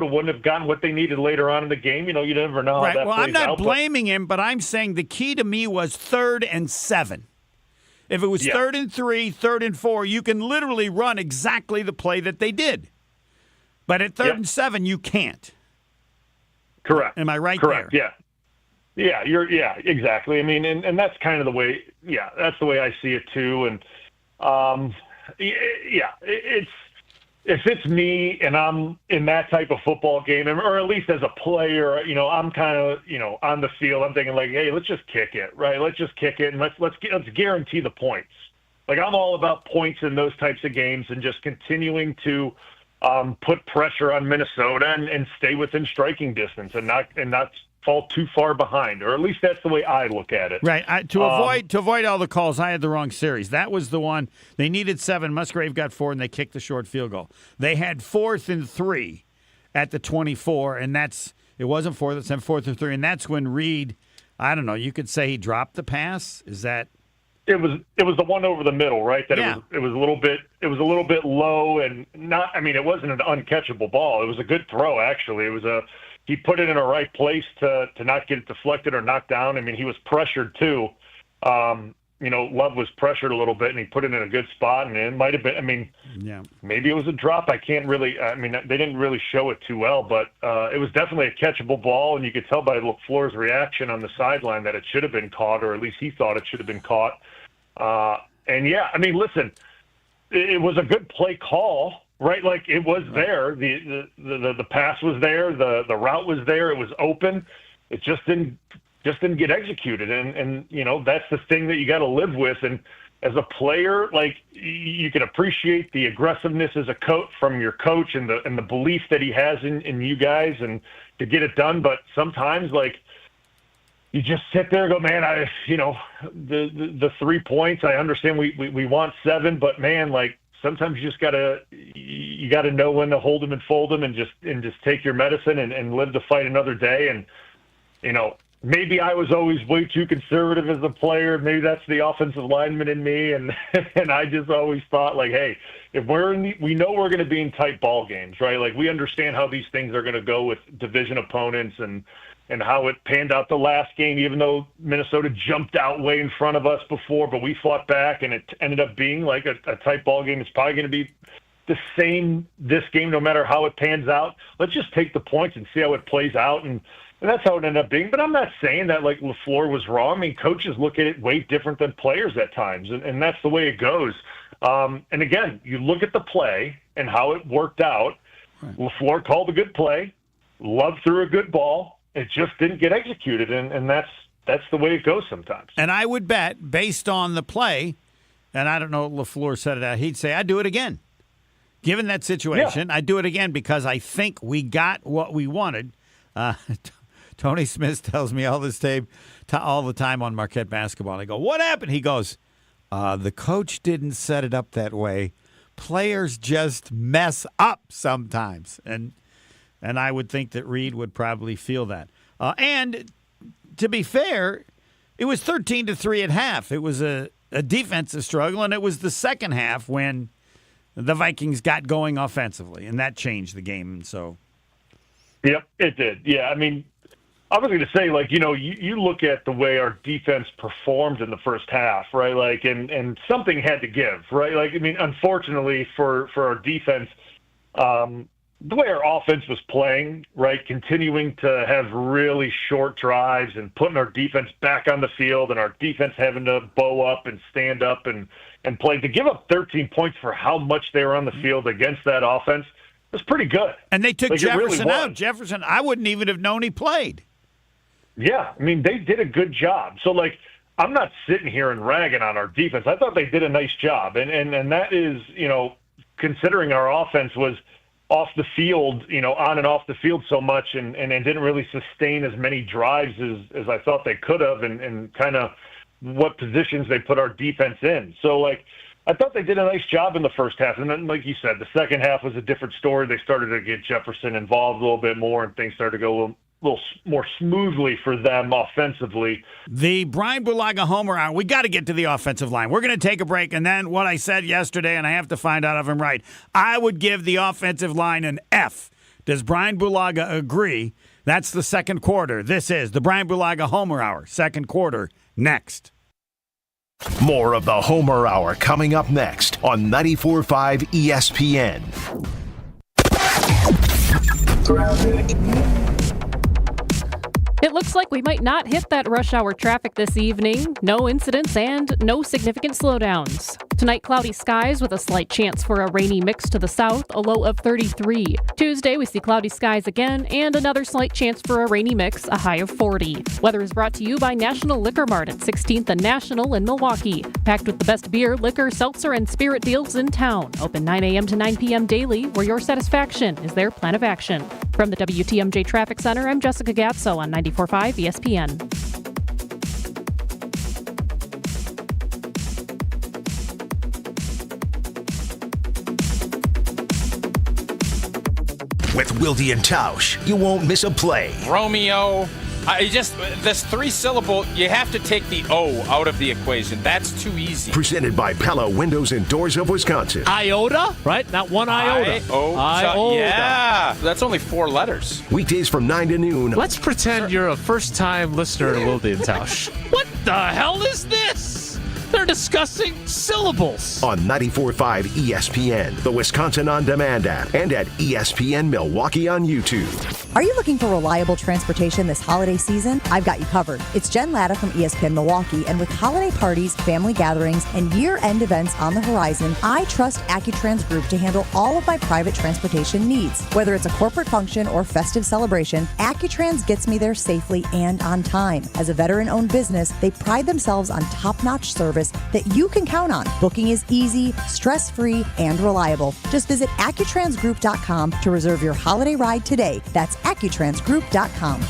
wouldn't have gotten what they needed later on in the game. You never know how Right. that Well, plays I'm not out, blaming him, but I'm saying the key to me was 3rd and 7. If it was 3rd and 3, 3rd and 4, you can literally run exactly the play that they did. But at 3rd and 7, you can't. Correct. Am I right Correct. there? Yeah. Yeah, exactly. I mean, and that's kind of the way, that's the way I see it too. And, it's, if it's me and I'm in that type of football game, or at least as a player, I'm kind of, on the field, I'm thinking like, hey, let's just kick it, right? Let's just kick it and let's guarantee the points. Like, I'm all about points in those types of games and just continuing to put pressure on Minnesota and stay within striking distance and not fall too far behind, or at least that's the way I look at it. Right. To avoid all the calls, I had the wrong series. That was the one. They needed 7. Musgrave got 4, and they kicked the short field goal. They had 4th and 3 at the 24, and it wasn't 4th. It's 4th and 3, and that's when Reed, I don't know, you could say he dropped the pass. Is that? It was the one over the middle, right? That Yeah. it was a little bit low and not. I mean, it wasn't an uncatchable ball. It was a good throw, actually. He put it in a right place to not get it deflected or knocked down. I mean, he was pressured too. Love was pressured a little bit, and he put it in a good spot. And it might have been. I mean, maybe it was a drop. I can't really. I mean, they didn't really show it too well, but it was definitely a catchable ball, and you could tell by LaFleur's reaction on the sideline that it should have been caught, or at least he thought it should have been caught. I mean, listen, it was a good play call, right? Like, it was there. The pass was there. The route was there. It was open. It just didn't get executed. And that's the thing that you got to live with. And as a player, like, you can appreciate the aggressiveness as a coach from your coach and the belief that he has in you guys and to get it done. But sometimes, like, you just sit there and go, man, the 3 points, I understand we want 7, but man, like, sometimes you just gotta know when to hold them and fold them and just take your medicine and live to fight another day. And, maybe I was always way too conservative as a player. Maybe that's the offensive lineman in me. And, and I just always thought, like, hey, if we know we're going to be in tight ball games, right? Like, we understand how these things are going to go with division opponents and how it panned out the last game, even though Minnesota jumped out way in front of us before, but we fought back, and it ended up being like a tight ball game. It's probably going to be the same this game, no matter how it pans out. Let's just take the points and see how it plays out, and that's how it ended up being. But I'm not saying that, like, LaFleur was wrong. I mean, coaches look at it way different than players at times, and that's the way it goes. And again, you look at the play and how it worked out. Right. LaFleur called a good play. Love threw a good ball. It just didn't get executed, and that's the way it goes sometimes. And I would bet, based on the play, and I don't know if LaFleur said it out, he'd say, I'd do it again. Given that situation, I'd do it again because I think we got what we wanted. Tony Smith tells me all the time on Marquette basketball. I go, what happened? He goes, the coach didn't set it up that way. Players just mess up sometimes. And I would think that Reed would probably feel that. And to be fair, it was 13-3 at half. It was a defensive struggle, and it was the second half when the Vikings got going offensively, and that changed the game. And so, yep, it did. Yeah, I mean, I was going to say, like, you look at the way our defense performed in the first half, right? Like, and something had to give, right? Like, I mean, unfortunately for our defense, the way our offense was playing, right, continuing to have really short drives and putting our defense back on the field and our defense having to bow up and stand up and play, to give up 13 points for how much they were on the field against that offense was pretty good. And they took Jefferson out. Jefferson, I wouldn't even have known he played. Yeah, I mean, they did a good job. So, like, I'm not sitting here and ragging on our defense. I thought they did a nice job. And that is, considering our offense was off the field, on and off the field so much and didn't really sustain as many drives as I thought they could have and kind of what positions they put our defense in. So, like, I thought they did a nice job in the first half. And then, like you said, the second half was a different story. They started to get Jefferson involved a little bit more and things started to go a little more smoothly for them offensively. The Bryan Bulaga homer hour. We got to get to the offensive line. We're going to take a break, and then what I said yesterday, and I have to find out if I'm right, I would give the offensive line an F Does Bryan Bulaga agree? That's the second quarter. This is the Bryan Bulaga Homer Hour. Second quarter next. More of the Homer Hour coming up next on 94.5 ESPN. It looks like we might not hit that rush hour traffic this evening. No incidents and no significant slowdowns. Tonight, cloudy skies with a slight chance for a rainy mix to the south, a low of 33. Tuesday, we see cloudy skies again and another slight chance for a rainy mix, a high of 40. Weather is brought to you by National Liquor Mart at 16th and National in Milwaukee. Packed with the best beer, liquor, seltzer, and spirit deals in town. Open 9 a.m. to 9 p.m. daily, where your satisfaction is their plan of action. From the WTMJ Traffic Center, I'm Jessica Gatso on 94.5 ESPN. With Wilde and Tausch, you won't miss a play. Romeo. This three-syllable, you have to take the O out of the equation. That's too easy. Presented by Pella Windows and Doors of Wisconsin. Iota, right? Not one iota. Iota. Yeah, that's only 4 letters. Weekdays from 9 to noon. Let's pretend you're a first-time listener to Wilde and Tausch. What the hell is this? They're discussing syllables. On 94.5 ESPN, the Wisconsin On Demand app, and at ESPN Milwaukee on YouTube. Are you looking for reliable transportation this holiday season? I've got you covered. It's Jen Latta from ESPN Milwaukee, and with holiday parties, family gatherings, and year-end events on the horizon, I trust AccuTrans Group to handle all of my private transportation needs. Whether it's a corporate function or festive celebration, AccuTrans gets me there safely and on time. As a veteran-owned business, they pride themselves on top-notch service that you can count on. Booking is easy, stress-free, and reliable. Just visit AccuTransGroup.com to reserve your holiday ride today. That's AccuTransGroup.com.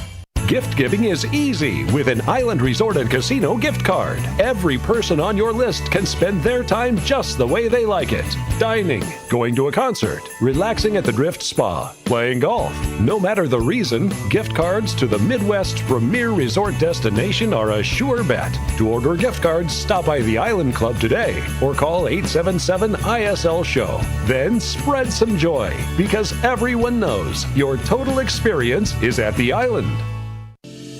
Gift giving is easy with an Island Resort and Casino gift card. Every person on your list can spend their time just the way they like it. Dining, going to a concert, relaxing at the Drift Spa, playing golf. No matter the reason, gift cards to the Midwest's premier resort destination are a sure bet. To order gift cards, stop by the Island Club today or call 877-ISL-SHOW. Then spread some joy because everyone knows your total experience is at the Island.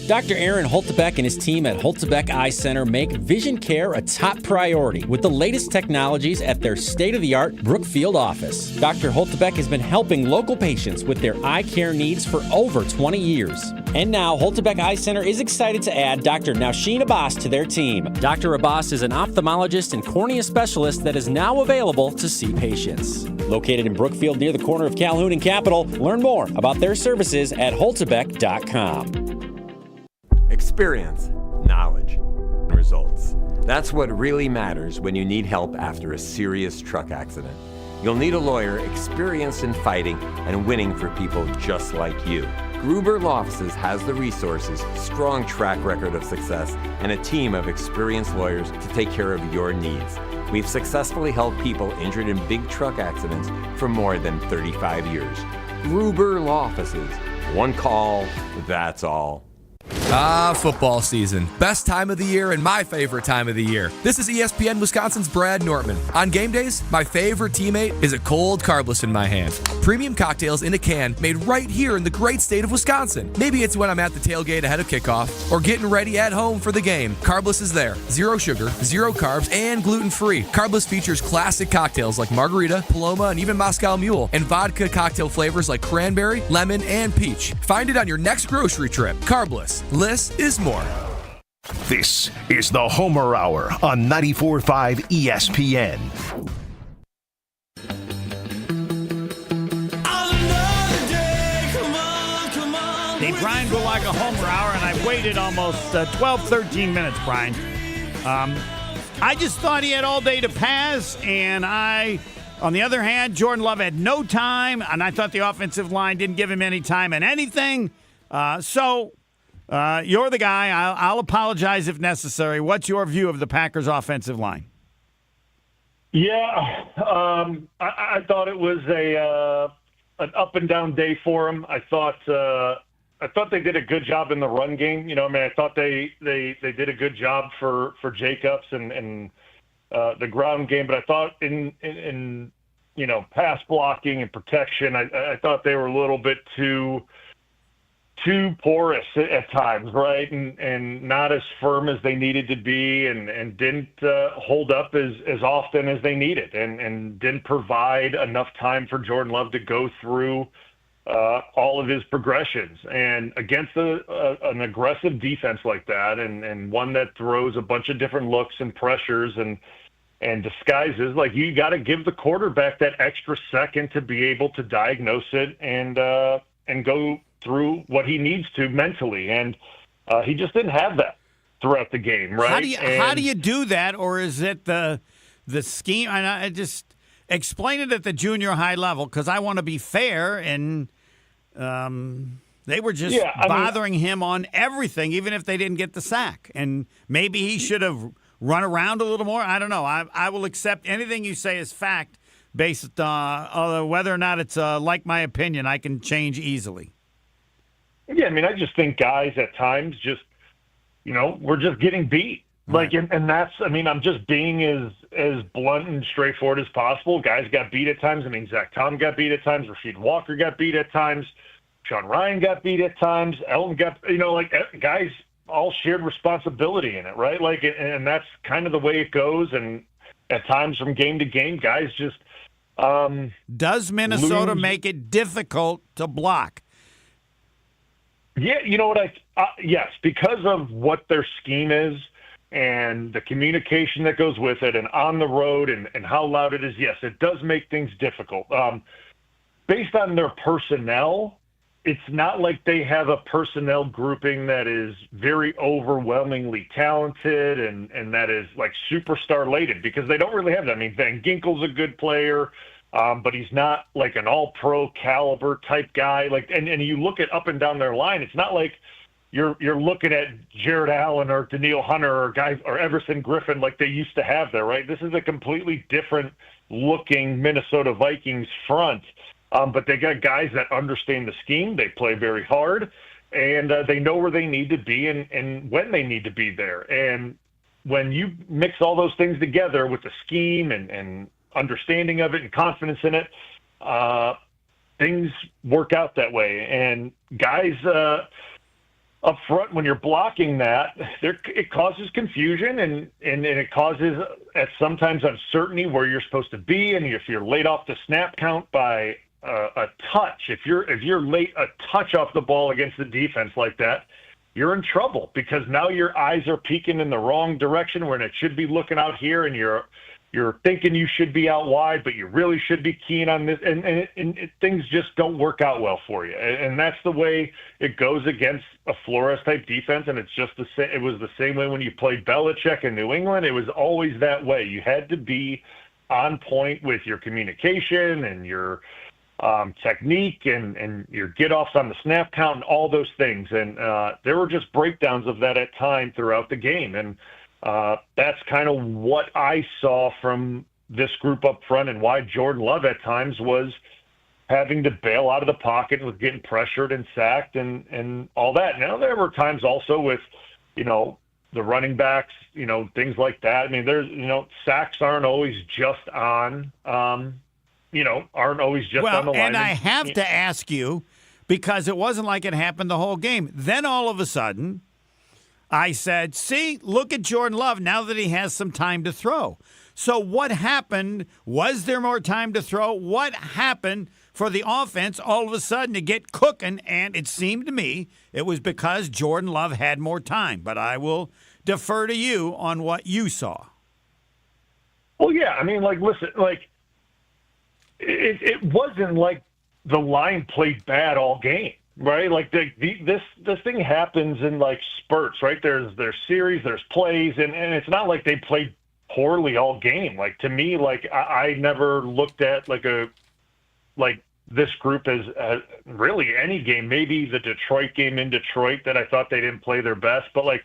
Dr. Aaron Holtebeck and his team at Holtebeck Eye Center make vision care a top priority with the latest technologies at their state-of-the-art Brookfield office. Dr. Holtebeck has been helping local patients with their eye care needs for over 20 years. And now, Holtebeck Eye Center is excited to add Dr. Nausheen Abbas to their team. Dr. Abbas is an ophthalmologist and cornea specialist that is now available to see patients. Located in Brookfield near the corner of Calhoun and Capitol, learn more about their services at holtebeck.com. Experience, knowledge, results. That's what really matters when you need help after a serious truck accident. You'll need a lawyer experienced in fighting and winning for people just like you. Gruber Law Offices has the resources, strong track record of success, and a team of experienced lawyers to take care of your needs. We've successfully helped people injured in big truck accidents for more than 35 years. Gruber Law Offices. One call, that's all. Football season. Best time of the year and my favorite time of the year. This is ESPN Wisconsin's Brad Nortman. On game days, my favorite teammate is a cold carbless in my hand. Premium cocktails in a can made right here in the great state of Wisconsin. Maybe it's when I'm at the tailgate ahead of kickoff or getting ready at home for the game. Carbless is there. Zero sugar, zero carbs, and gluten-free. Carbless features classic cocktails like margarita, Paloma, and even Moscow Mule, and vodka cocktail flavors like cranberry, lemon, and peach. Find it on your next grocery trip. Carbless. Less is more. This is the Homer Hour on 94.5 ESPN. The Bryan Bulaga Homer Hour, and I waited almost 12, 13 minutes, Brian. I just thought he had all day to pass, and on the other hand, Jordan Love had no time, and I thought the offensive line didn't give him any time in anything. So you're the guy. I'll apologize if necessary. What's your view of the Packers' offensive line? Yeah, I thought it was an up and down day for him. I thought they did a good job in the run game. I thought they did a good job for Jacobs and the ground game. But I thought in pass blocking and protection. I thought they were a little bit too porous at times, right? And not as firm as they needed to be, and didn't hold up as often as they needed, and didn't provide enough time for Jordan Love to go through all of his progressions. And against an aggressive defense like that, and one that throws a bunch of different looks and pressures and disguises, like, you got to give the quarterback that extra second to be able to diagnose it and go through what he needs to mentally. And he just didn't have that throughout the game, right? How do you do that? Or is it the scheme? And I just explain it at the junior high level, because I want to be fair. And they were just bothering him on everything, even if they didn't get the sack. And maybe he should have run around a little more. I don't know. I will accept anything you say as fact based on whether or not it's like my opinion. I can change easily. Yeah, I just think guys at times just, we're just getting beat. Like, and that's, I'm just being as blunt and straightforward as possible. Guys got beat at times. Zach Tom got beat at times. Rasheed Walker got beat at times. Sean Ryan got beat at times. Elton got, guys all shared responsibility in it, right? Like, and that's kind of the way it goes. And at times from game to game, guys just does Minnesota make it difficult to block? Yeah, you know what? Yes, because of what their scheme is and the communication that goes with it, and on the road and how loud it is. Yes, it does make things difficult. Based on their personnel, it's not like they have a personnel grouping that is very overwhelmingly talented and that is like superstar laden, because they don't really have that. Van Ginkel's a good player, but he's not like an all-pro caliber type guy. Like, and you look at up and down their line, it's not like you're looking at Jared Allen or Daniil Hunter or guys or Everson Griffin like they used to have there, right? This is a completely different looking Minnesota Vikings front. But they got guys that understand the scheme. They play very hard, and they know where they need to be and when they need to be there. And when you mix all those things together with the scheme and understanding of it and confidence in it, things work out that way. And guys up front, when you're blocking that, it causes confusion and it causes sometimes uncertainty where you're supposed to be. And if you're late off the snap count by a touch, if you're late a touch off the ball against the defense like that, you're in trouble, because now your eyes are peeking in the wrong direction when it should be looking out here, and you're thinking you should be out wide, but you really should be keen on this, and things just don't work out well for you. And that's the way it goes against a Flores type defense. And it's just the same. It was the same way when you played Belichick in New England. It was always that way. You had to be on point with your communication and your technique and your get-offs on the snap count and all those things. And there were just breakdowns of that at time throughout the game. And that's kind of what I saw from this group up front, and why Jordan Love at times was having to bail out of the pocket with getting pressured and sacked and all that. Now, there were times also with, the running backs, things like that. There's, sacks aren't always just on, aren't always just on the line. And I have to ask you, because it wasn't like it happened the whole game. Then all of a sudden, I said, see, look at Jordan Love now that he has some time to throw. So what happened? Was there more time to throw? What happened for the offense all of a sudden to get cooking? And it seemed to me it was because Jordan Love had more time. But I will defer to you on what you saw. Well, yeah. Listen, it wasn't like the line played bad all game. Right, like this thing happens in like spurts, right? There's series, there's plays, and it's not like they played poorly all game. Like, to me, like I never looked at like this group as really any game. Maybe the Detroit game in Detroit that I thought they didn't play their best, but like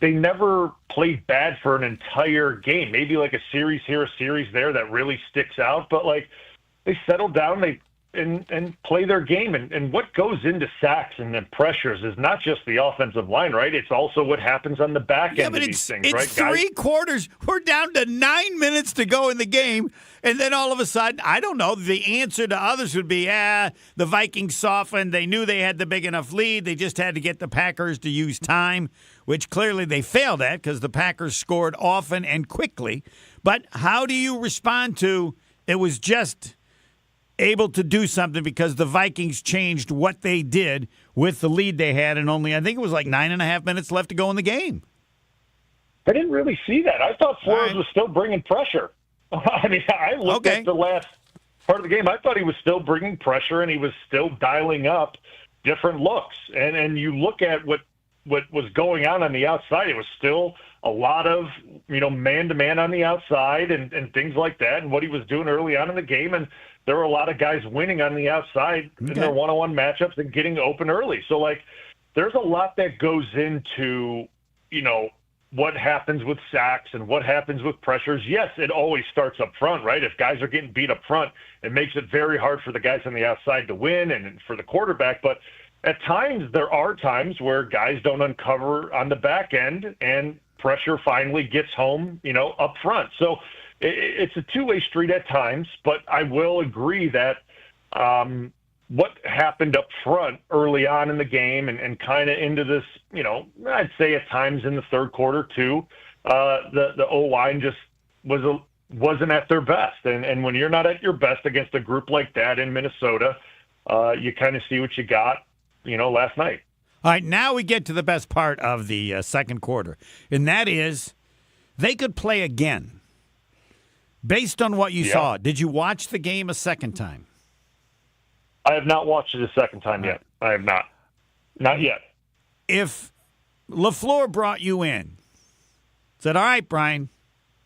they never played bad for an entire game. Maybe like a series here, a series there that really sticks out, but like they settled down, they and play their game. And what goes into sacks and then pressures is not just the offensive line, right? It's also what happens on the back end of these things, right? It's three quarters. We're down to 9 minutes to go in the game, and then all of a sudden, I don't know, the answer to others would be, the Vikings softened. They knew they had the big enough lead. They just had to get the Packers to use time, which clearly they failed at because the Packers scored often and quickly. But how do you respond to it was just able to do something because the Vikings changed what they did with the lead they had and only, I think it was like 9.5 minutes left to go in the game? I didn't really see that. I thought Flores was still bringing pressure. I mean, I looked at the last part of the game. I thought he was still bringing pressure and he was still dialing up different looks. And you look at what was going on the outside, it was still a lot of, man-to-man on the outside and things like that and what he was doing early on in the game. And there were a lot of guys winning on the outside in their one-on-one matchups and getting open early. So, there's a lot that goes into, what happens with sacks and what happens with pressures. Yes, it always starts up front, right? If guys are getting beat up front, it makes it very hard for the guys on the outside to win and for the quarterback. But at times, there are times where guys don't uncover on the back end and pressure finally gets home, up front. So it's a two-way street at times, but I will agree that what happened up front early on in the game and kind of into this, I'd say at times in the third quarter too, the O-line just wasn't at their best. And when you're not at your best against a group like that in Minnesota, you kind of see what you got, last night. All right, now we get to the best part of the second quarter, and that is they could play again. Based on what you saw, did you watch the game a second time? I have not watched it a second time yet. I have not. Not yet. If LaFleur brought you in, said, all right, Bryan,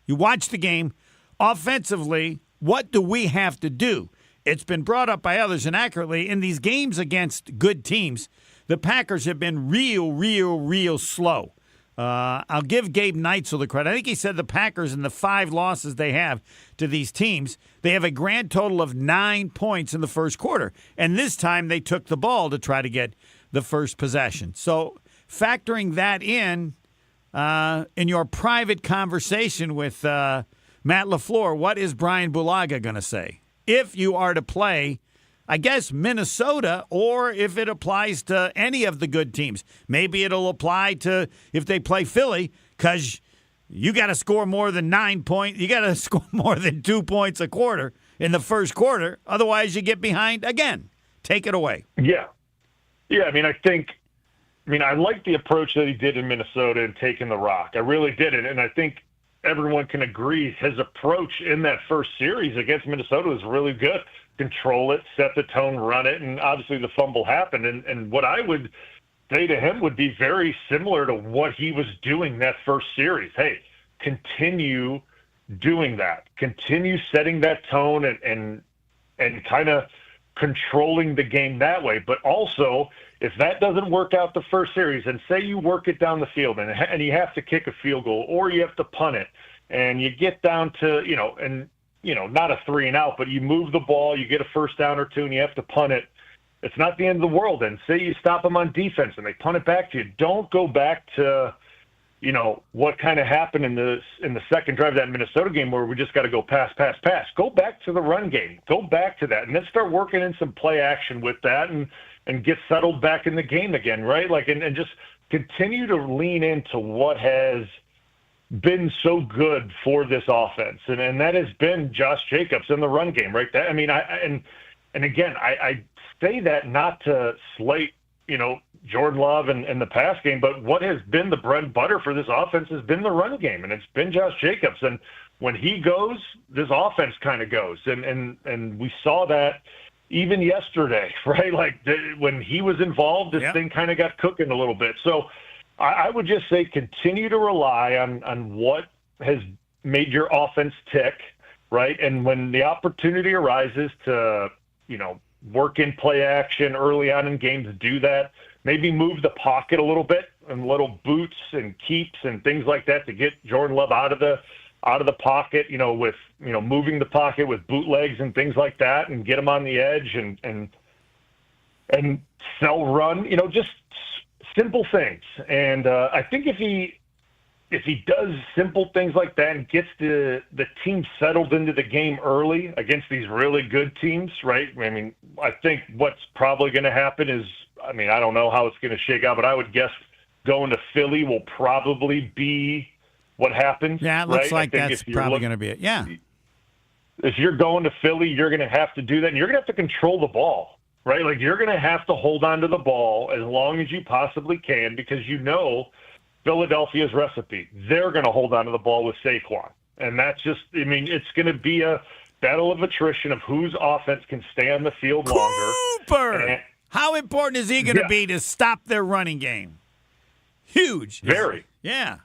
you watched the game. Offensively, what do we have to do? It's been brought up by others inaccurately. In these games against good teams, the Packers have been real slow. I'll give Gabe Neitzel the credit. I think he said the Packers in the 5 losses they have to these teams, they have a grand total of 9 points in the first quarter. And this time they took the ball to try to get the first possession. So factoring that in your private conversation with Matt LaFleur, what is Brian Bulaga going to say? If you are to play, I guess, Minnesota, or if it applies to any of the good teams. Maybe it'll apply to if they play Philly, because you got to score more than 9 points. You got to score more than 2 points a quarter in the first quarter. Otherwise, you get behind again. Take it away. Yeah. I like the approach that he did in Minnesota and taking the rock. I really did it. And I think everyone can agree his approach in that first series against Minnesota was really good. Control it, set the tone, run it, and obviously the fumble happened. And what I would say to him would be very similar to what he was doing that first series. Hey, continue doing that. Continue setting that tone and kind of controlling the game that way. But also, if that doesn't work out the first series, and say you work it down the field and you have to kick a field goal or you have to punt it, and you get down to, not a 3-and-out, but you move the ball, you get a first down or two, and you have to punt it. It's not the end of the world. And say you stop them on defense and they punt it back to you. Don't go back to, what kind of happened in the second drive of that Minnesota game where we just got to go pass. Go back to the run game. Go back to that, and then start working in some play action with that and get settled back in the game again, right? And just continue to lean into what has been so good for this offense, and that has been Josh Jacobs in the run game, right? I say that not to slate, Jordan Love and the pass game, but what has been the bread and butter for this offense has been the run game, and it's been Josh Jacobs. And when he goes, this offense kind of goes, and we saw that even yesterday, right? When he was involved, this thing kind of got cooking a little bit. So I would just say continue to rely on what has made your offense tick, right? And when the opportunity arises to, work in play action early on in games, do that. Maybe move the pocket a little bit and little boots and keeps and things like that to get Jordan Love out of the out of the pocket, with, moving the pocket with bootlegs and things like that, and get him on the edge and sell run, just simple things. And I think if he does simple things like that and gets the team settled into the game early against these really good teams, right? I mean, I think what's probably going to happen is, I don't know how it's going to shake out, but I would guess going to Philly will probably be what happens. Yeah, it looks like that's probably going to be it. Yeah. If you're going to Philly, you're going to have to do that, and you're going to have to control the ball, right? Like, you're going to have to hold on to the ball as long as you possibly can, because Philadelphia's recipe. They're going to hold on to the ball with Saquon. And that's just, it's going to be a battle of attrition of whose offense can stay on the field longer. Cooper! How important is he going to be to stop their running game? Huge. Very. Yeah.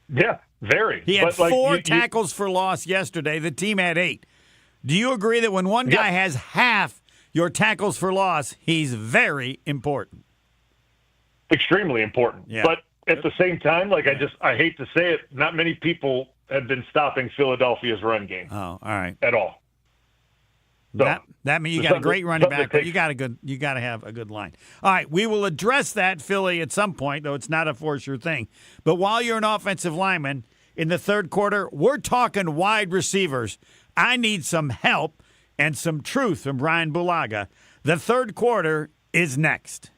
Yeah, very. He had 4 tackles for loss yesterday. The team had 8. Do you agree that when one guy has half your tackles for loss, he's very important? Extremely important. Yeah. But at the same time, I hate to say it, not many people have been stopping Philadelphia's run game. Oh, all right. At all. So, that means you got a great running back, but you got to have a good line. All right, we will address that, Philly, at some point, though it's not a for sure thing. But while you're an offensive lineman in the third quarter, we're talking wide receivers. I need some help and some truth from Bryan Bulaga. The third quarter is next.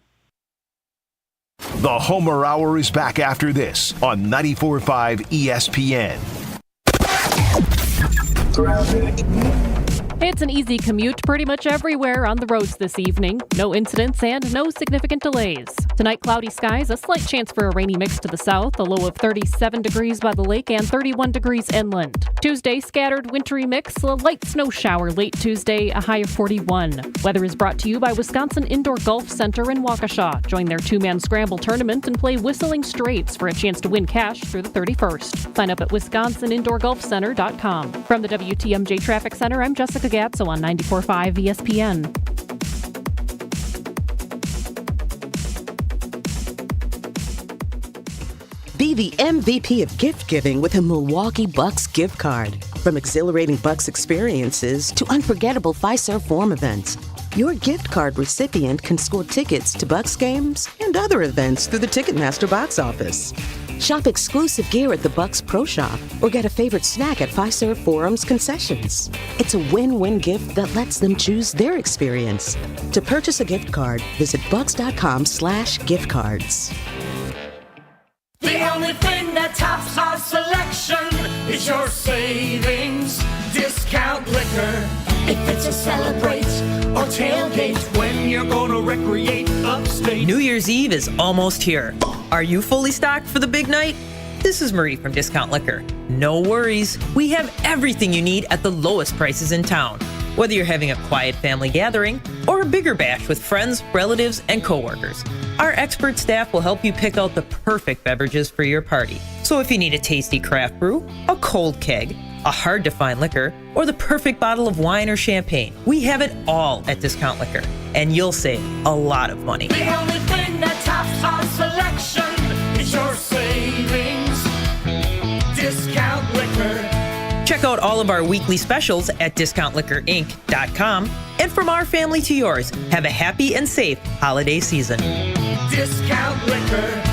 The Homer Hour is back after this on 94.5 ESPN. It's an easy commute pretty much everywhere on the roads this evening. No incidents and no significant delays. Tonight, cloudy skies, a slight chance for a rainy mix to the south, a low of 37 degrees by the lake and 31 degrees inland. Tuesday, scattered wintry mix, a light snow shower late Tuesday, a high of 41. Weather is brought to you by Wisconsin Indoor Golf Center in Waukesha. Join their 2-man scramble tournament and play Whistling Straits for a chance to win cash through the 31st. Sign up at wisconsinindoorgolfcenter.com. From the WTMJ Traffic Center, I'm Jessica Gatso on 94.5 ESPN. Be the MVP of gift giving with a Milwaukee Bucks gift card. From exhilarating Bucks experiences to unforgettable Fiserv Forum events, your gift card recipient can score tickets to Bucks games and other events through the Ticketmaster box office. Shop exclusive gear at the Bucks Pro Shop or get a favorite snack at Fiserv Forum's concessions. It's a win-win gift that lets them choose their experience. To purchase a gift card, visit bucks.com/giftcards. The only thing that tops our selection is your savings discount liquor. If it's a celebrate or tailgate, when you're gonna recreate upstate. New Year's Eve is almost here. Are you fully stocked for the big night? This is Marie from Discount Liquor. No worries. We have everything you need at the lowest prices in town. Whether you're having a quiet family gathering or a bigger bash with friends, relatives, and coworkers, our expert staff will help you pick out the perfect beverages for your party. So if you need a tasty craft brew, a cold keg, a hard-to-find liquor, or the perfect bottle of wine or champagne, we have it all at Discount Liquor, and you'll save a lot of money. The only thing that tops our selection is your savings discount liquor. Check out all of our weekly specials at DiscountLiquorInc.com. And from our family to yours, have a happy and safe holiday season. Discount Liquor.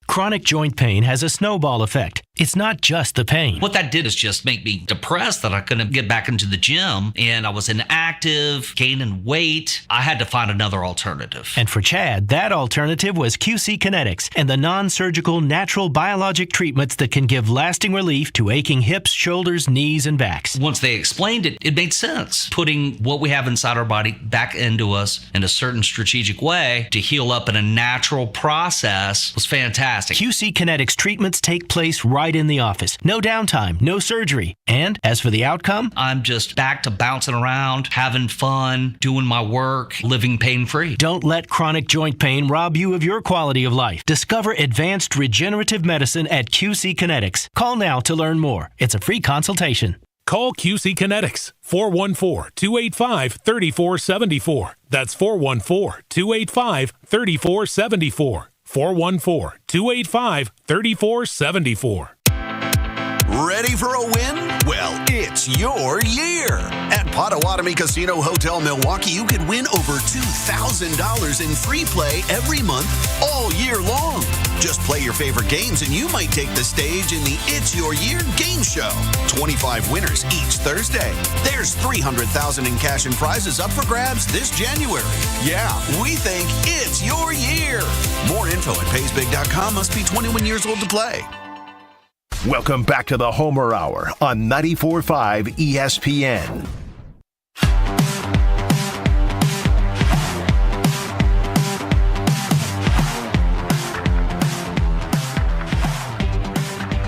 Chronic joint pain has a snowball effect. It's not just the pain. What that did is just make me depressed that I couldn't get back into the gym, and I was inactive, gaining weight. I had to find another alternative. And for Chad, that alternative was QC Kinetics and the non-surgical natural biologic treatments that can give lasting relief to aching hips, shoulders, knees, and backs. Once they explained it, it made sense. Putting what we have inside our body back into us in a certain strategic way to heal up in a natural process was fantastic. QC Kinetics treatments take place right in the office. No downtime, no surgery. And as for the outcome, I'm just back to bouncing around, having fun, doing my work, living pain-free. Don't let chronic joint pain rob you of your quality of life. Discover advanced regenerative medicine at QC Kinetics. Call now to learn more. It's a free consultation. Call QC Kinetics, 414-285-3474. That's 414-285-3474. 414-285-3474. Ready for a win? Well, it's your year. At Potawatomi Casino Hotel Milwaukee, you could win over $2,000 in free play every month all year long. Just play your favorite games and you might take the stage in the It's Your Year game show. 25 winners each Thursday. There's $300,000 in cash and prizes up for grabs this January. Yeah, we think it's your year. More info at paysbig.com. Must be 21 years old to play. Welcome back to the Homer Hour on 94.5 ESPN.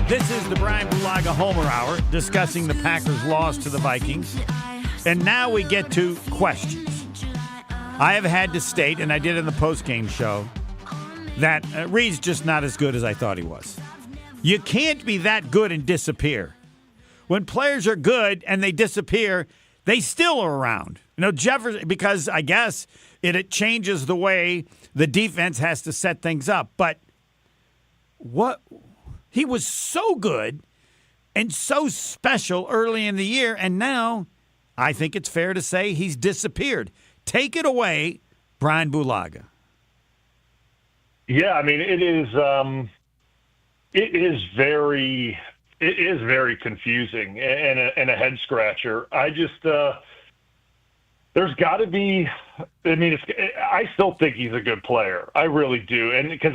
This is the Bryan Bulaga Homer Hour, discussing the Packers' loss to the Vikings. And now we get to questions. I have had to state, and I did in the postgame show, that Reed's just not as good as I thought he was. You can't be that good and disappear. When players are good and they disappear, they still are around. You know, Jefferson, because I guess it changes the way the defense has to set things up. But what he was so good and so special early in the year, and now I think it's fair to say he's disappeared. Take it away, Bryan Bulaga. Yeah, I mean, it is very confusing and a head scratcher. I just there's got to be. I mean, I still think he's a good player. I really do, and because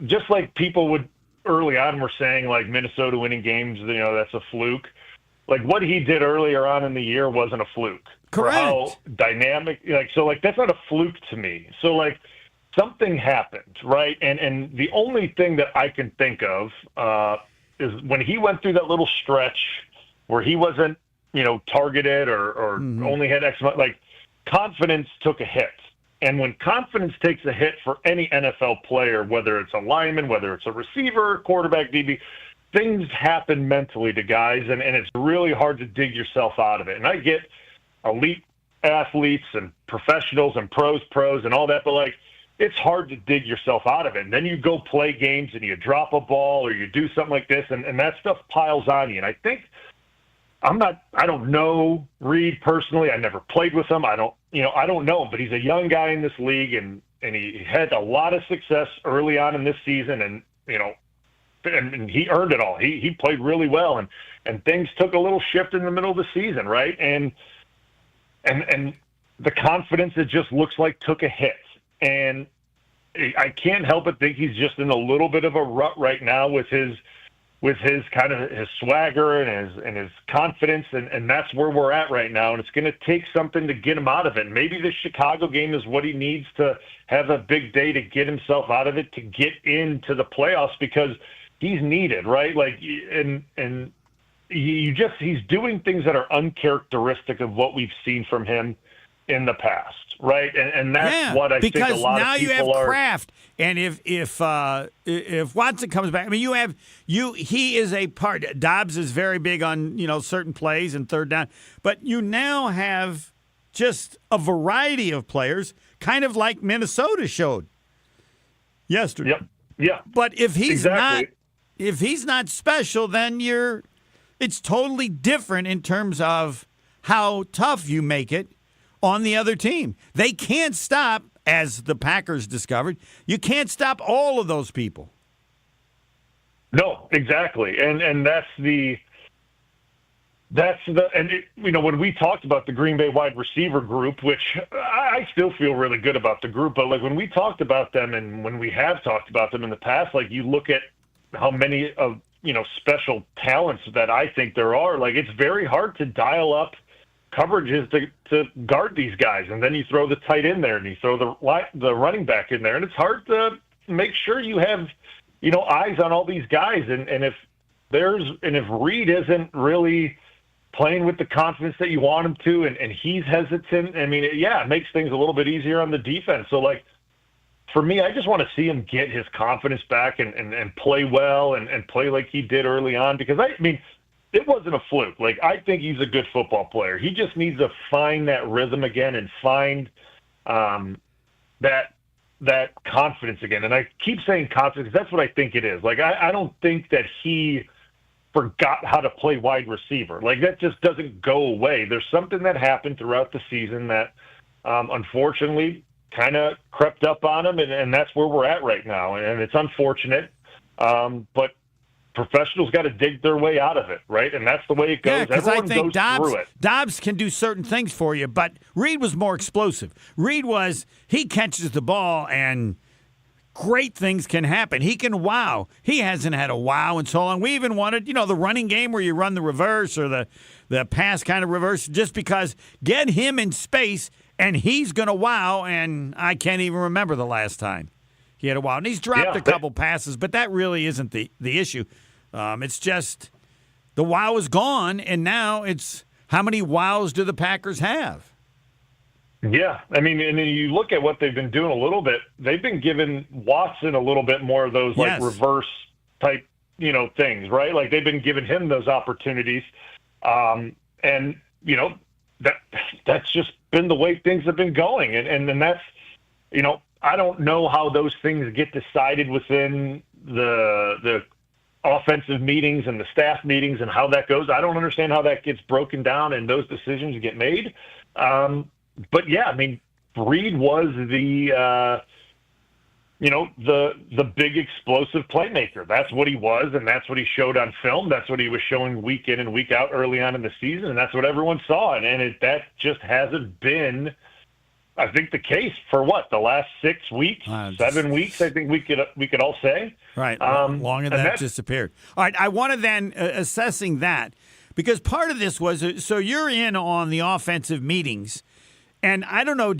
just like people would early on were saying, like Minnesota winning games, you know, that's a fluke. Like what he did earlier on in the year wasn't a fluke. Correct. How dynamic, that's not a fluke to me. So something happened, right? And the only thing that I can think of is when he went through that little stretch where he wasn't, targeted or only had X amount, confidence took a hit. And when confidence takes a hit for any NFL player, whether it's a lineman, whether it's a receiver, quarterback, DB, things happen mentally to guys, and it's really hard to dig yourself out of it. And I get elite athletes and professionals and pros and all that, but it's hard to dig yourself out of it. And then you go play games and you drop a ball or you do something like this, and that stuff piles on you. And I think I don't know Reed personally. I never played with him. I don't know him, but he's a young guy in this league, and he had a lot of success early on in this season, and he earned it all. He played really well, and things took a little shift in the middle of the season, right? And the confidence, it just looks like took a hit. And I can't help but think he's just in a little bit of a rut right now with his kind of his swagger and his confidence, and that's where we're at right now. And it's going to take something to get him out of it. Maybe the Chicago game is what he needs to have a big day to get himself out of it, to get into the playoffs, because he's needed, right? And he's doing things that are uncharacteristic of what we've seen from him in the past, right? And that's what I think a lot of people are. Because now you have Kraft, and if Watson comes back, I mean, he is a part. Dobbs is very big on certain plays and third down, but you now have just a variety of players, kind of like Minnesota showed yesterday. Yep. Yeah. But if he's not special, then it's totally different in terms of how tough you make it on the other team. They can't stop, as the Packers discovered, you can't stop all of those people. No, exactly. And when we talked about the Green Bay wide receiver group, which I still feel really good about the group, but when we talked about them and when we have talked about them in the past, you look at how many of, special talents that I think there are, it's very hard to dial up coverages to guard these guys, and then you throw the tight end there, and you throw the running back in there, and it's hard to make sure you have eyes on all these guys. And if Reed isn't really playing with the confidence that you want him to, and he's hesitant, I mean, it makes things a little bit easier on the defense. So for me, I just want to see him get his confidence back and play well and play like he did early on, because it wasn't a fluke. I think he's a good football player. He just needs to find that rhythm again and find that confidence again. And I keep saying confidence because that's what I think it is. I don't think that he forgot how to play wide receiver. Like, that just doesn't go away. There's something that happened throughout the season that, unfortunately, kind of crept up on him, and that's where we're at right now. And it's unfortunate, but professionals got to dig their way out of it, right? And that's the way it goes. Yeah, because I Everyone think goes through it. Dobbs can do certain things for you, but Reed was more explosive. He catches the ball and great things can happen. He can wow. He hasn't had a wow in so long. We even wanted, the running game where you run the reverse or the pass kind of reverse, just because get him in space and he's going to wow, and I can't even remember the last time he had a wow. And he's dropped a couple passes, but that really isn't the issue. It's just the wow is gone, and now it's how many wows do the Packers have? Yeah, I mean, and then you look at what they've been doing a little bit. They've been giving Watson a little bit more of those reverse type, things, right? Like they've been giving him those opportunities, and that's just been the way things have been going, and that's, I don't know how those things get decided within the offensive meetings and the staff meetings and how that goes. I don't understand how that gets broken down and those decisions get made. But yeah, I mean, Reed was the big explosive playmaker. That's what he was, and that's what he showed on film. That's what he was showing week in and week out early on in the season, and that's what everyone saw. That just hasn't been, I think, the case for the last 6 weeks, 7 weeks. I think we could all say right. Longer than that disappeared. All right, I wanted then assessing that, because part of this was so you're in on the offensive meetings. And I don't know,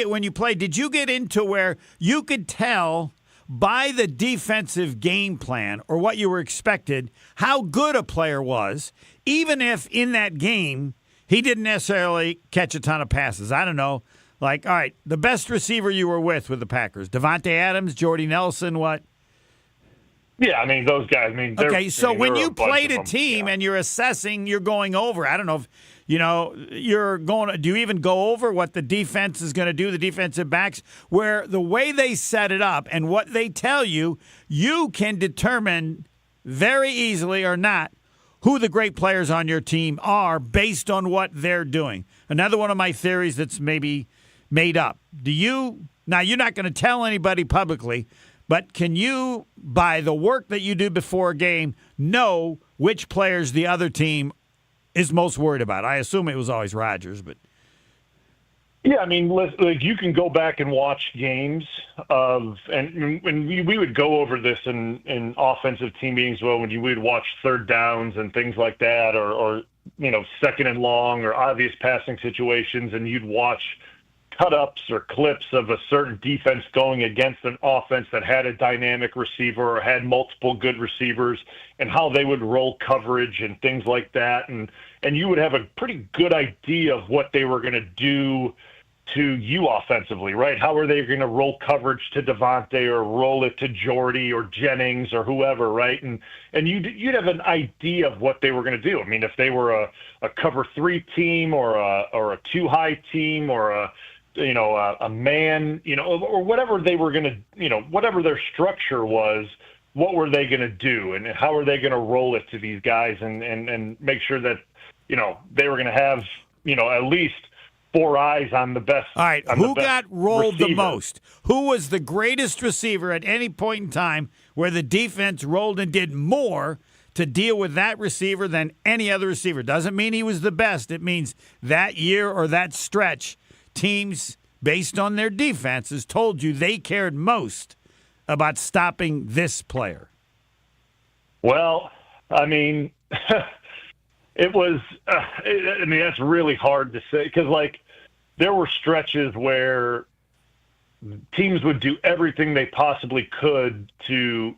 when you played, did you get into where you could tell by the defensive game plan or what you were expected how good a player was, even if in that game he didn't necessarily catch a ton of passes? I don't know. Like, all right, the best receiver you were with the Packers, Devontae Adams, Jordy Nelson, what? Yeah, I mean, those guys. Okay, so when you played a team and you're assessing, you're going over, I don't know if, you're going. Do you even go over what the defense is going to do, the defensive backs, where the way they set it up and what they tell you, you can determine very easily or not who the great players on your team are based on what they're doing. Another one of my theories that's maybe made up. Now, you're not going to tell anybody publicly, but can you, by the work that you do before a game, know which players the other team is most worried about? I assume it was always Rodgers, but yeah, I mean, like you can go back and watch games and we would go over this in offensive team meetings. Well, when we would watch third downs and things like that, or second and long or obvious passing situations, and you'd watch cut-ups or clips of a certain defense going against an offense that had a dynamic receiver or had multiple good receivers, and how they would roll coverage and things like that. And you would have a pretty good idea of what they were going to do to you offensively, right? How are they going to roll coverage to Devontae or roll it to Jordy or Jennings or whoever, right? And you'd have an idea of what they were going to do. I mean, if they were a cover 3 team or a 2-high team or a man, or whatever they were going to, whatever their structure was, what were they going to do, and how are they going to roll it to these guys and make sure that, they were going to have, at least 4 eyes on the best. All right, who got rolled the most? Who was the greatest receiver at any point in time where the defense rolled and did more to deal with that receiver than any other receiver? Doesn't mean he was the best. It means that year or that stretch, teams, based on their defenses, told you they cared most about stopping this player. Well, I mean, it was, that's really hard to say, because, there were stretches where teams would do everything they possibly could to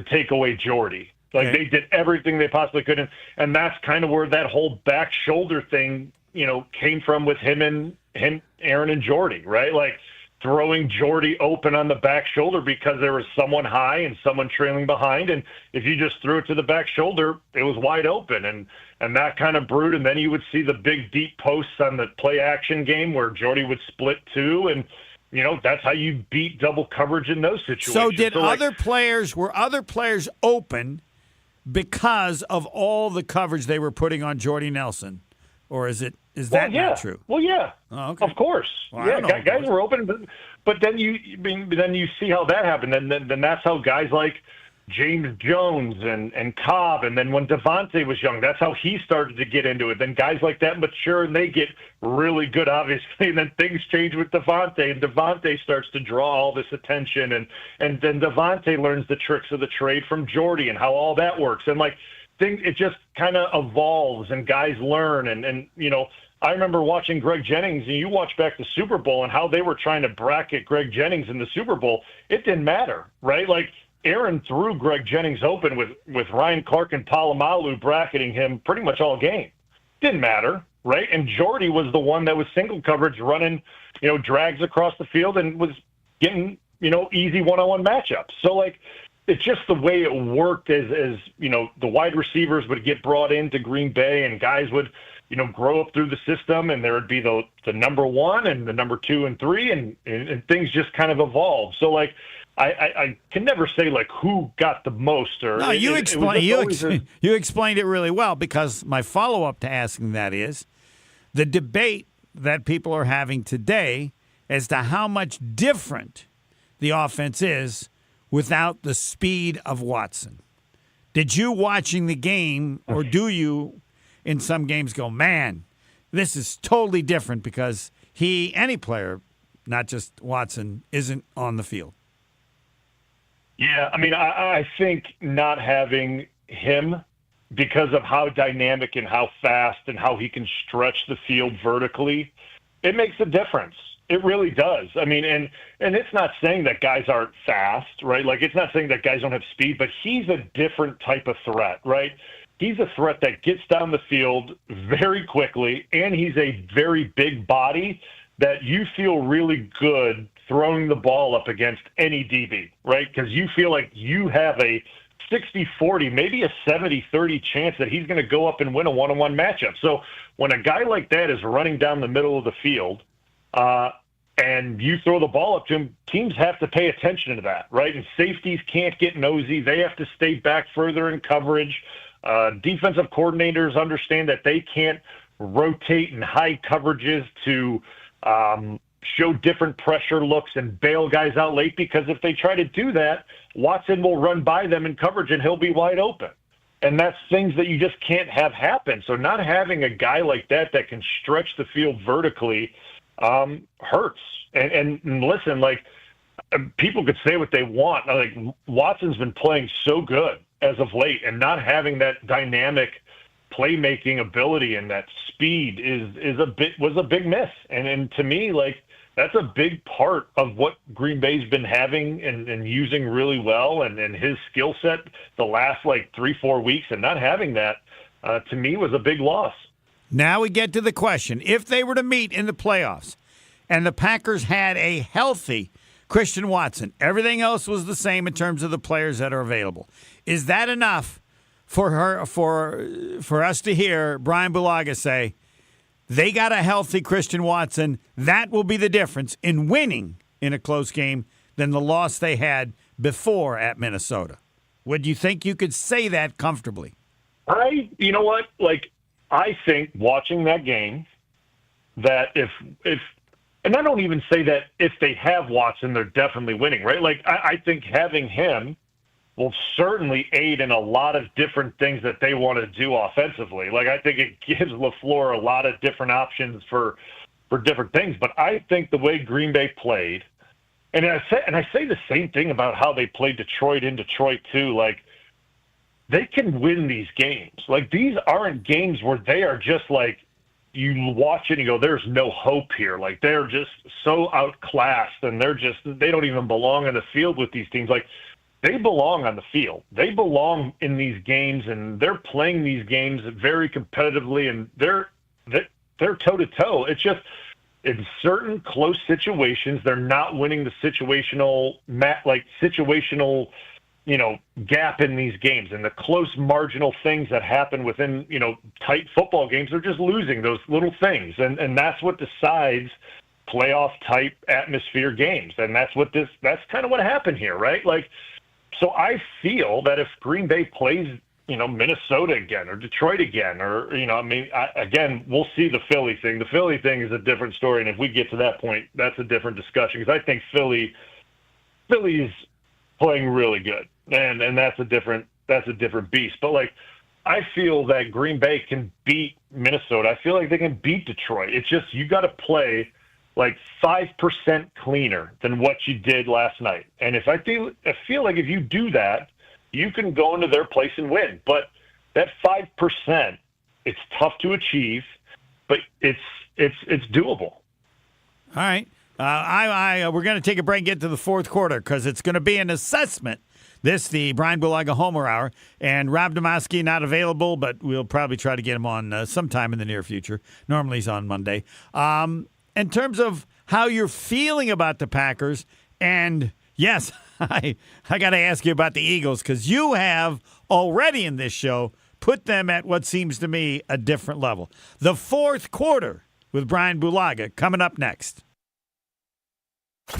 take away Jordy. They did everything they possibly could, and that's kind of where that whole back shoulder thing, came from with him, Aaron and Jordy, right? Like throwing Jordy open on the back shoulder because there was someone high and someone trailing behind, and if you just threw it to the back shoulder, it was wide open, and that kind of brewed. And then you would see the big deep posts on the play action game where Jordy would split 2, and that's how you beat double coverage in those situations. So were other players open because of all the coverage they were putting on Jordy Nelson? Or is that not true? Well, yeah. Oh, okay. Of course. Well, yeah, guys were open, but then you see how that happened. Then that's how guys like James Jones and Cobb, and then when Devontae was young, that's how he started to get into it. Then guys like that mature and they get really good, obviously, and then things change with Devontae, and Devontae starts to draw all this attention, and then Devontae learns the tricks of the trade from Jordy and how all that works. And like it just kind of evolves and guys learn. And I remember watching Greg Jennings, and you watch back the Super Bowl and how they were trying to bracket Greg Jennings in the Super Bowl. It didn't matter, right? Like Aaron threw Greg Jennings open with Ryan Clark and Palomalu bracketing him pretty much all game. Didn't matter, right? And Jordy was the one that was single coverage running, drags across the field and was getting, easy one-on-one matchups. So, like, it's just the way it worked as the wide receivers would get brought into Green Bay and guys would, grow up through the system, and there would be the number one and the number 2 and 3, and things just kind of evolved. So, like, I can never say, like, who got the most. Or no, you explained it really well, because my follow-up to asking that is the debate that people are having today as to how much different the offense is without the speed of Watson. Did you, watching the game, or do you in some games go, man, this is totally different because any player, not just Watson, isn't on the field? Yeah, I mean, I think not having him, because of how dynamic and how fast and how he can stretch the field vertically, it makes a difference. It really does. I mean, and it's not saying that guys aren't fast, right? Like, it's not saying that guys don't have speed, but he's a different type of threat, right? He's a threat that gets down the field very quickly, and he's a very big body that you feel really good throwing the ball up against any DB, right? Because you feel like you have a 60-40, maybe a 70-30 chance that he's going to go up and win a one-on-one matchup. So when a guy like that is running down the middle of the field and you throw the ball up to him, teams have to pay attention to that, right? And safeties can't get nosy. They have to stay back further in coverage. Defensive coordinators understand that they can't rotate in high coverages to show different pressure looks and bail guys out late, because if they try to do that, Watson will run by them in coverage and he'll be wide open. And that's things that you just can't have happen. So not having a guy like that can stretch the field vertically hurts. And listen, like, people could say what they want. Like, Watson's been playing so good as of late, and not having that dynamic playmaking ability and that speed was a big miss. And to me, like, that's a big part of what Green Bay's been having and using really well, and his skill set the last, like, 3-4 weeks, and not having that, to me, was a big loss. Now we get to the question. If they were to meet in the playoffs and the Packers had a healthy Christian Watson, everything else was the same in terms of the players that are available, is that enough for us to hear Bryan Bulaga say, they got a healthy Christian Watson, that will be the difference in winning in a close game than the loss they had before at Minnesota? Would you think you could say that comfortably? You know what? Like, I think watching that game that if and I don't even say that if they have Watson, they're definitely winning, right? Like, I think having him will certainly aid in a lot of different things that they want to do offensively. Like, I think it gives LaFleur a lot of different options for different things. But I think the way Green Bay played, and I say the same thing about how they played Detroit in Detroit too. Like, they can win these games. Like, these aren't games where they are just like, you watch it and you go, there's no hope here. Like, they're just so outclassed, and they don't even belong on the field with these teams. Like, they belong on the field. They belong in these games, and they're playing these games very competitively, and they're toe-to-toe. It's just, in certain close situations, they're not winning the situational gap in these games, and the close marginal things that happen within, tight football games, they're just losing those little things. And that's what decides playoff type atmosphere games. And that's kind of what happened here, right? Like, so I feel that if Green Bay plays Minnesota again or Detroit again, or, again, we'll see the Philly thing. The Philly thing is a different story. And if we get to that point, that's a different discussion, because I think Philly's playing really good. And that's a different beast. But I feel that Green Bay can beat Minnesota. I feel like they can beat Detroit. It's just, you got to play 5% cleaner than what you did last night. And I feel like if you do that, you can go into their place and win. But that 5%, it's tough to achieve, but it's doable. All right. We're going to take a break and get to the fourth quarter, because it's going to be an assessment. The Bryan Bulaga Homer Hour, and Rob Demoski not available, but we'll probably try to get him on sometime in the near future. Normally he's on Monday. In terms of how you're feeling about the Packers, and yes, I got to ask you about the Eagles, because you have already in this show put them at what seems to me a different level. The fourth quarter with Bryan Bulaga coming up next.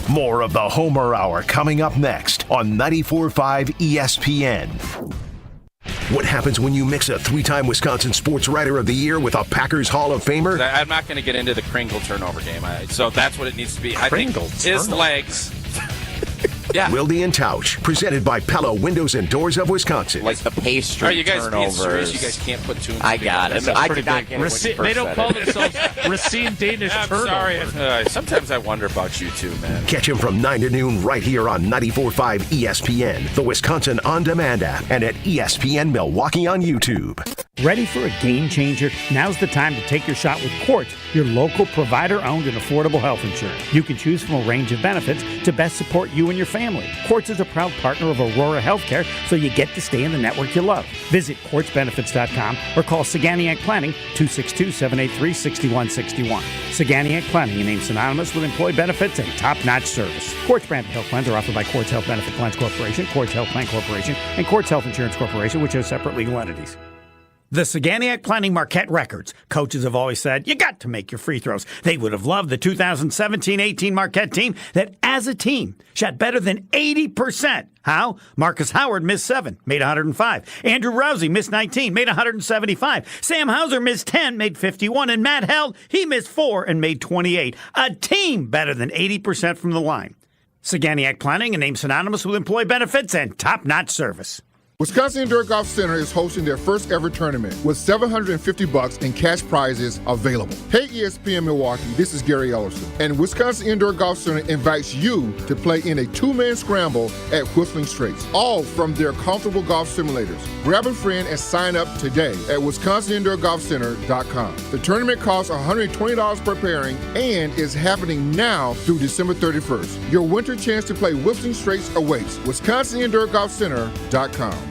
More of the Homer Hour coming up next on 94.5 ESPN. What happens when you mix a 3-time Wisconsin Sports Writer of the Year with a Packers Hall of Famer? I'm not going to get into the Kringle turnover game, so that's what it needs to be. I think his legs. Yeah. Wilde and Tausch, presented by Pella Windows and Doors of Wisconsin. The pastry you guys turnovers. Being serious? You guys can't put two. I got it. I did not get it. They don't call themselves Racine Danish turnovers. Sorry. Sometimes I wonder about you too, man. Catch him from 9 to noon right here on 94.5 ESPN, the Wisconsin On Demand app, and at ESPN Milwaukee on YouTube. Ready for a game changer? Now's the time to take your shot with Quartz, your local provider-owned and affordable health insurance. You can choose from a range of benefits to best support you and your family. Quartz is a proud partner of Aurora Healthcare, so you get to stay in the network you love. Visit quartzbenefits.com or call Saganiac Planning 262-783-6161. Saganiac Planning, a name synonymous with employee benefits and top-notch service. Quartz branded health plans are offered by Quartz Health Benefit Plans Corporation, Quartz Health Plan Corporation, and Quartz Health Insurance Corporation, which are separate legal entities. The Saganiac Planning Marquette Records. Coaches have always said, you got to make your free throws. They would have loved the 2017-18 Marquette team that, as a team, shot better than 80%. How? Marcus Howard missed 7, made 105. Andrew Rousey missed 19, made 175. Sam Hauser missed 10, made 51. And Matt Held, he missed 4 and made 28. A team better than 80% from the line. Saganiac Planning, a name synonymous with employee benefits and top-notch service. Wisconsin Indoor Golf Center is hosting their first ever tournament with $750 in cash prizes available. Hey ESPN Milwaukee, this is Gary Ellerson, and Wisconsin Indoor Golf Center invites you to play in a 2-man scramble at Whistling Straits, all from their comfortable golf simulators. Grab a friend and sign up today at WisconsinIndoorGolfCenter.com. The tournament costs $120 per pairing and is happening now through December 31st. Your winter chance to play Whistling Straits awaits. WisconsinIndoorGolfCenter.com.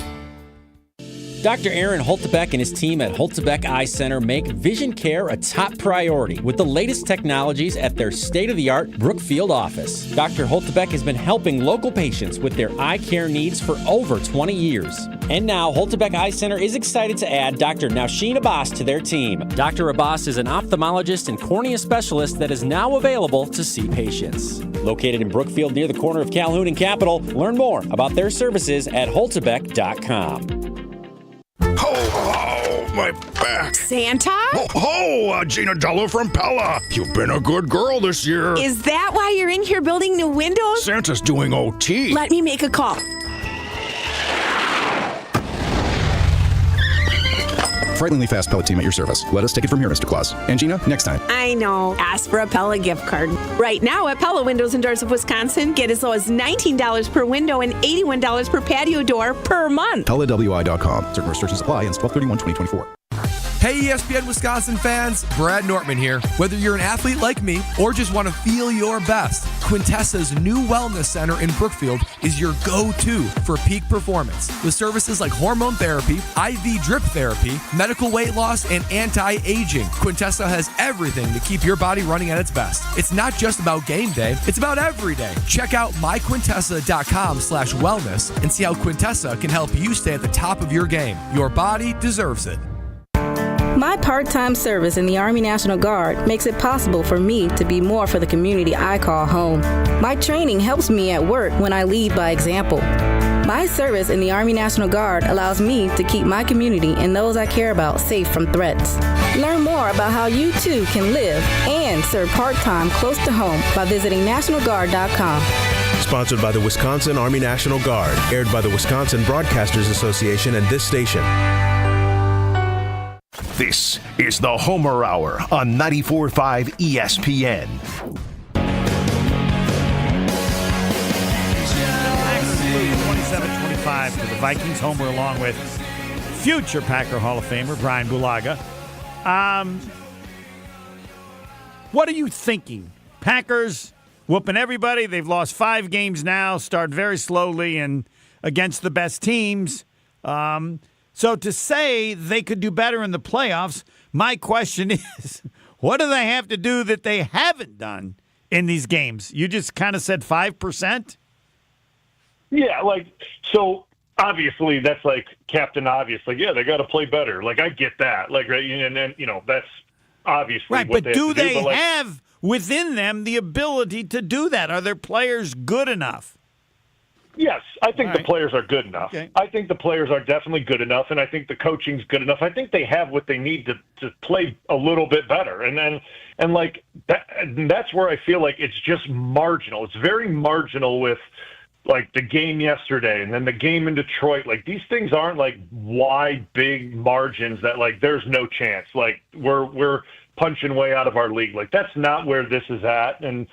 Dr. Aaron Holtebeck and his team at Holtebeck Eye Center make vision care a top priority with the latest technologies at their state-of-the-art Brookfield office. Dr. Holtebeck has been helping local patients with their eye care needs for over 20 years. And now, Holtebeck Eye Center is excited to add Dr. Nausheen Abbas to their team. Dr. Abbas is an ophthalmologist and cornea specialist that is now available to see patients. Located in Brookfield near the corner of Calhoun and Capitol, learn more about their services at holtebeck.com. Oh, my back. Santa? Gina Dello from Pella. You've been a good girl this year. Is that why you're in here building new windows? Santa's doing OT. Let me make a call. Frighteningly fast Pella team at your service. Let us take it from here, Mr. Claus. And Gina, next time. I know. Ask for a Pella gift card. Right now at Pella Windows and Doors of Wisconsin, get as low as $19 per window and $81 per patio door per month. PellaWI.com. Certain restrictions apply. Ends 12/31/2024. Hey ESPN Wisconsin fans, Brad Nortman here. Whether you're an athlete like me or just want to feel your best, Quintessa's new wellness center in Brookfield is your go-to for peak performance. With services like hormone therapy, IV drip therapy, medical weight loss, and anti-aging, Quintessa has everything to keep your body running at its best. It's not just about game day, it's about every day. Check out myquintessa.com/wellness and see how Quintessa can help you stay at the top of your game. Your body deserves it. My part-time service in the Army National Guard makes it possible for me to be more for the community I call home. My training helps me at work when I lead by example. My service in the Army National Guard allows me to keep my community and those I care about safe from threats. Learn more about how you too can live and serve part-time close to home by visiting NationalGuard.com. Sponsored by the Wisconsin Army National Guard. Aired by the Wisconsin Broadcasters Association and this station. This is the Homer Hour on 94.5 ESPN. 27-25 to the Vikings. Homer along with future Packer Hall of Famer Bryan Bulaga. What are you thinking? Packers whooping everybody. They've lost 5 games now, start very slowly and against the best teams. So to say they could do better in the playoffs, my question is, what do they have to do that they haven't done in these games? You just kind of said 5%? Yeah, so obviously that's like Captain Obvious. Yeah, they got to play better. I get that. Right, and then, that's obviously right, what but do they do, have within them the ability to do that? Are their players good enough? Yes, I think the players are good enough. Okay. I think the players are definitely good enough, and I think the coaching's good enough. I think they have what they need to play a little bit better. And that's where I feel like it's just marginal. It's very marginal with the game yesterday and then the game in Detroit. These things aren't wide, big margins that there's no chance. We're punching way out of our league. That's not where this is at. And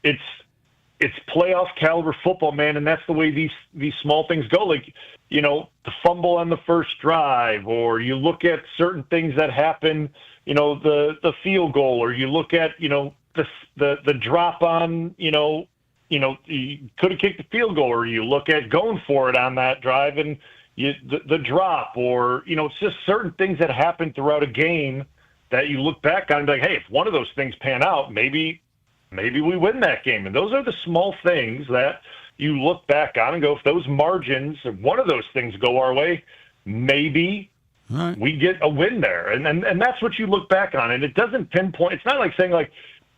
it's playoff caliber football, man, and that's the way these small things go. The fumble on the first drive, or you look at certain things that happen, the field goal, or you look at, the drop on, you could have kicked the field goal, or you look at going for it on that drive and the drop, or, it's just certain things that happen throughout a game that you look back on and be like, hey, if one of those things pan out, maybe we win that game. And those are the small things that you look back on and go, if those margins, if one of those things go our way, maybe we get a win there. And that's what you look back on. And it doesn't pinpoint. It's not saying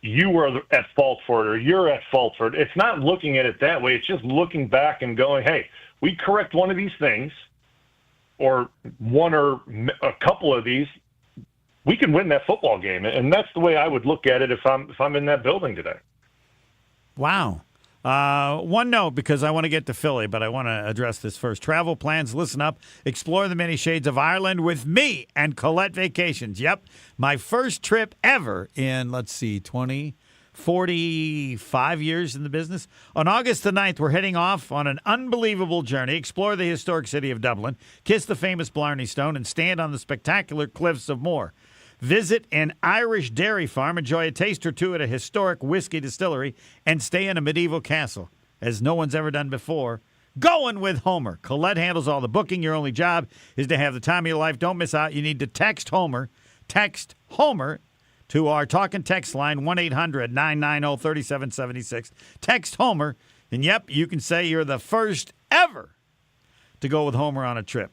you were at fault for it or you're at fault for it. It's not looking at it that way. It's just looking back and going, hey, we correct one of these things or one or a couple of these, we can win that football game. And that's the way I would look at it if I'm in that building today. Wow. One note, because I want to get to Philly, but I want to address this first. Travel plans, listen up. Explore the many shades of Ireland with me and Colette Vacations. Yep, my first trip ever in, 45 years in the business. On August the 9th, we're heading off on an unbelievable journey. Explore the historic city of Dublin, kiss the famous Blarney Stone, and stand on the spectacular cliffs of Moher. Visit an Irish dairy farm, enjoy a taste or two at a historic whiskey distillery, and stay in a medieval castle, as no one's ever done before. Going with Homer. Colette handles all the booking. Your only job is to have the time of your life. Don't miss out. You need to text Homer. Text Homer to our talk and text line, 1-800-990-3776. Text Homer, and yep, you can say you're the first ever to go with Homer on a trip.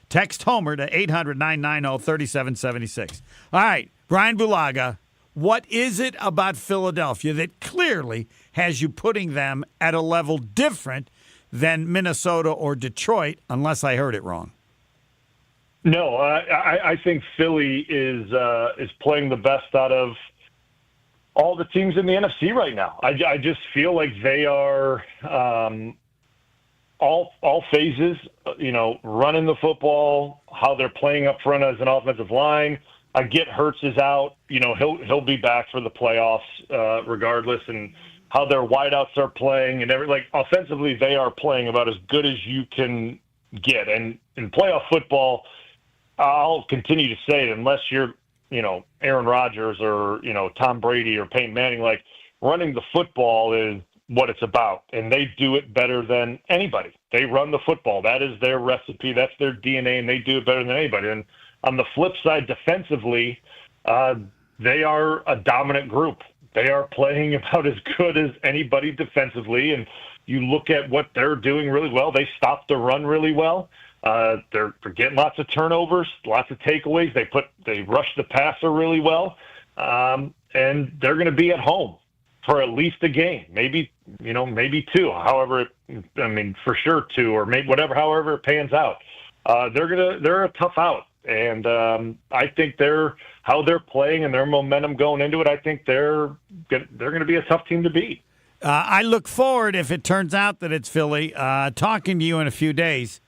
Text Homer to 800-990-3776. All right, Bryan Bulaga, what is it about Philadelphia that clearly has you putting them at a level different than Minnesota or Detroit, unless I heard it wrong? No, I think Philly is playing the best out of all the teams in the NFC right now. I just feel like they are all phases, running the football, how they're playing up front as an offensive line. I get Hurts is out. He'll be back for the playoffs regardless, and how their wideouts are playing and offensively they are playing about as good as you can get. And in playoff football, I'll continue to say it, unless you're, Aaron Rodgers or, Tom Brady or Peyton Manning, running the football is what it's about. And they do it better than anybody. They run the football. That is their recipe. That's their DNA, and they do it better than anybody. And on the flip side, defensively, they are a dominant group. They are playing about as good as anybody defensively. And you look at what they're doing really well. They stop the run really well. They're getting lots of turnovers, lots of takeaways. They rush the passer really well, and they're going to be at home. for at least a game, maybe two. However, for sure two, or maybe however it pans out. They're a tough out, and I think how they're playing and their momentum going into it. I think they're going to be a tough team to beat. I look forward, if it turns out that it's Philly, talking to you in a few days,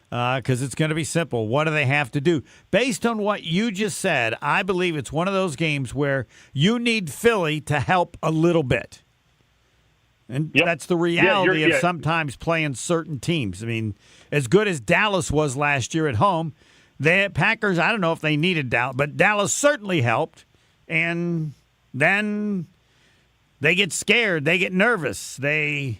because it's going to be simple. What do they have to do? Based on what you just said, I believe it's one of those games where you need Philly to help a little bit. And that's the reality of sometimes playing certain teams. I mean, as good as Dallas was last year at home, the Packers, I don't know if they needed Dallas, but Dallas certainly helped. And then they get scared. They get nervous. They